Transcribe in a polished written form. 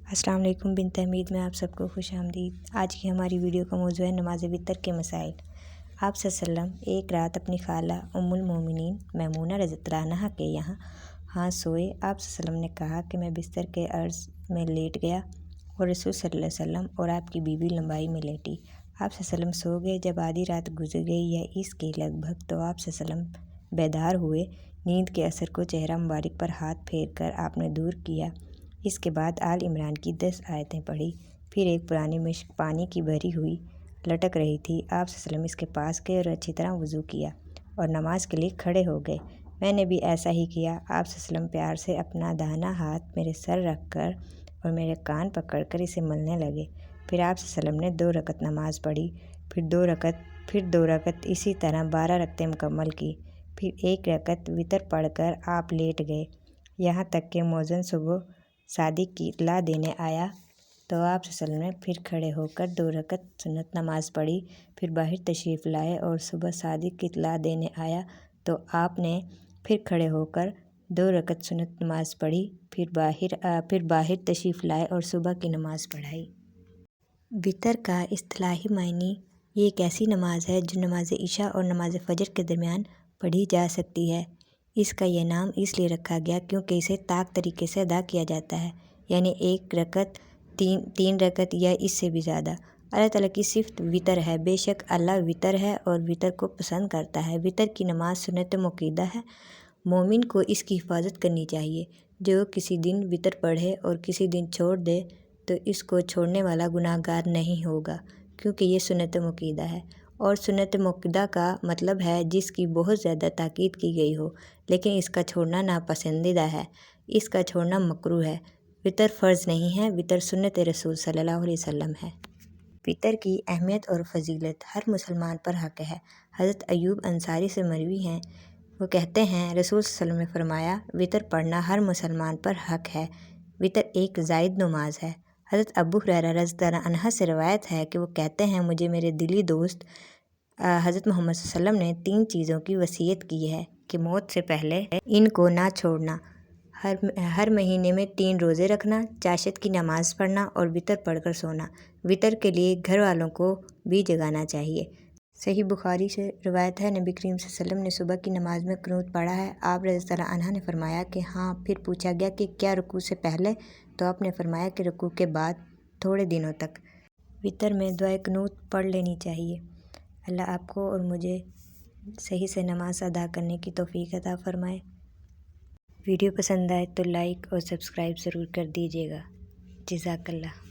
अस्सलाम वालेकुम। बिन तहमीद में आप सबको खुश आमदीद। आज की हमारी वीडियो का मौजू है नमाज वितर के मसाइल। आप सल्लल्लाहु अलैहि वसल्लम एक रात अपनी खाला उम्मुल मोमिनीन मैमूना रज़ियल्लाहु अन्हा के यहाँ सोए। आप सल्लल्लाहु अलैहि वसल्लम ने कहा कि मैं बिस्तर के अर्ज़ में लेट गया और रसूल सल्लल्लाहु अलैहि वसल्लम और आपकी बीवी लंबाई में लेटी। आप सल्लल्लाहु अलैहि वसल्लम सो गए। जब आधी रात गुजर गई या इसके लगभग तो आप सल्लल्लाहु अलैहि वसल्लम बेदार हुए। नींद के असर को चेहरा मुबारक पर हाथ फेर कर आपने दूर किया। इसके बाद आल इमरान की 10 आयतें पढ़ी। फिर एक पुरानी मिश्क पानी की भरी हुई लटक रही थी। आप सल्लल्लाहु अलैहि वसल्लम इसके पास गए और अच्छी तरह वज़ू किया और नमाज के लिए खड़े हो गए। मैंने भी ऐसा ही किया। आप सल्लल्लाहु अलैहि वसल्लम प्यार से अपना दाहिना हाथ मेरे सर रख कर और मेरे कान पकड़ कर इसे मलने लगे। फिर आप सल्लल्लाहु अलैहि वसल्लम ने 2 रकत नमाज पढ़ी, फिर दो रकत इसी तरह 12 रकतें मुकम्मल की। फिर 1 रकत वितर पढ़कर आप लेट गए, यहाँ तक कि मौज़िन सुबह सादिक की इत्तला देने आया तो आप सल्लल्लाहु अलैहि वसल्लम ने फिर खड़े होकर 2 रकत सुन्नत नमाज पढ़ी। फिर बाहर तशरीफ़ लाए और सुबह सादिक की इत्तला देने आया तो आपने फिर खड़े होकर 2 रकत सुन्नत नमाज पढ़ी। फिर बाहर तशरीफ़ लाए और सुबह की नमाज पढ़ाई। वितर का इस्तिलाही मायने ये एक ऐसी नमाज है जो नमाज इशा और नमाज फ़जर के दरमियान पढ़ी जा सकती है। इसका यह नाम इसलिए रखा गया क्योंकि इसे ताक तरीके से अदा किया जाता है, यानी 1 रकत, 3 रकत या इससे भी ज़्यादा। अल्लाह ताला की सिफ़त वितर है। बेशक अल्लाह वितर है और वितर को पसंद करता है। वितर की नमाज सुन्नत मुक्कदा है। मोमिन को इसकी हिफाजत करनी चाहिए। जो किसी दिन वितर पढ़े और किसी दिन छोड़ दे तो इसको छोड़ने वाला गुनाहगार नहीं होगा, क्योंकि ये सुन्नत मुक्कदा है। और सुन्नत मुक्कदा का मतलब है जिसकी बहुत ज़्यादा ताकीद की गई हो, लेकिन इसका छोड़ना नापसंदीदा है, इसका छोड़ना मकरूह है। वितर फ़र्ज़ नहीं है, वितर सुन्नत रसूल सल्लल्लाहु अलैहि वसल्लम है। वितर की अहमियत और फ़जीलत हर मुसलमान पर हक़ है। हज़रत अयूब अंसारी से मरवी हैं, वो कहते हैं रसूल सल्लल्लाहु अलैहि वसल्लम ने फरमाया, वितर पढ़ना हर मुसलमान पर हक़ है। वितर एक ज़ायद नमाज है। हज़रत अबू हुरैरा रज़ियल्लाहु अन्हु से रवायत है कि वो कहते हैं, मुझे मेरे दिली दोस्त हज़रत मोहम्मद सल्लल्लाहु अलैहि वसल्लम ने 3 चीज़ों की वसीयत की है कि मौत से पहले इनको ना छोड़ना। हर महीने में 3 रोज़े रखना, चाशत की नमाज़ पढ़ना और वितर पढ़कर सोना। वितर के लिए घर वालों को भी जगाना चाहिए। सही बुखारी से रवायत है, नबी करीम सल्लल्लाहु अलैहि वसल्लम ने सुबह की नमाज में कुनूत पढ़ा है। आप रज़ियल्लाहु अन्हा ने फरमाया कि हाँ। फिर पूछा गया कि क्या रुकू से पहले, तो आपने फरमाया कि रुकू के बाद थोड़े दिनों तक। वितर में दुआए कुनूत पढ़ लेनी चाहिए। अल्लाह आपको और मुझे सही से नमाज अदा करने की तौफ़ीक अता फ़रमाए। वीडियो पसंद आए तो लाइक और सब्सक्राइब ज़रूर कर दीजिएगा। जज़ाकल्लाह।